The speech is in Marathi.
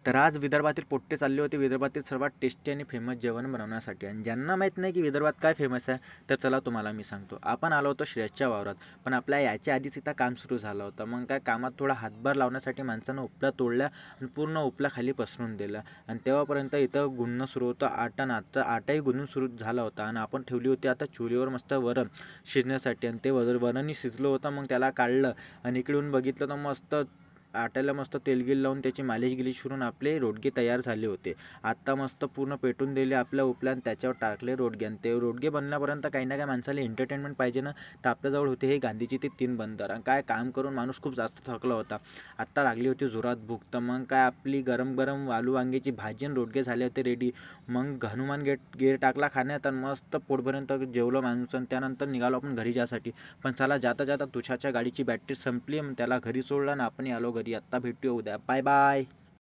तर आज विदर्भातील पोट्टे चालले होते विदर्भातील सर्वात टेस्टी आणि फेमस जेवण बनवण्यासाठी. आणि ज्यांना माहीत नाही की विदर्भात काय फेमस आहे, तर चला तुम्हाला मी सांगतो. आपण आलो होतो श्रेयसच्या वावरात, पण आपल्या याच्या आधीच इथं काम सुरू झालं होतं. मग काय कामात थोडा हातभार लावण्यासाठी माणसानं उपल्या तोडल्या आणि पूर्ण उपला खाली पसरून दिला. आणि तेव्हापर्यंत इथं गुणणं सुरू होतं आटा. आता आटाही गुणून सुरू झाला होता आणि आपण ठेवली होती आता चुलीवर मस्त वरण शिजण्यासाठी. आणि ते वरणही शिजलं होतं. मग त्याला काढलं आणि इकडून बघितलं तर मस्त आट्याला मस्त तेलगील लावून त्याची मालिश गिलिश करून आपले रोडगे तयार झाले होते. आता मस्त पूर्ण पेटून दिले आपल्या उपल्या आणि त्याच्यावर टाकले रोडगे. आणि ते रोडगे बनल्यापर्यंत काही ना काही माणसाला एंटरटेनमेंट पाहिजे ना. तर आपल्याजवळ होते हे गांधीजी ते 3 बंदर. आणि काय काम करून माणूस खूप जास्त थकला होता. आत्ता लागली होती जोरात भूक. तर मग काय आपली गरम गरम आलू वांग्याची भाजी आणि रोडगे झाले होते रेडी. मग हनुमान गेट टाकला खाण्यात आणि मस्त पोटपर्यंत जेवलं माणूस. आणि त्यानंतर निघालो आपण घरी जायसाठी. पण चला जाता जाता तुषारच्या गाडीची बॅटरी संपली. मग त्याला घरी सोडलं आणि आपण आलो घरी. आत्ता भेटूया उद्या. Bye bye.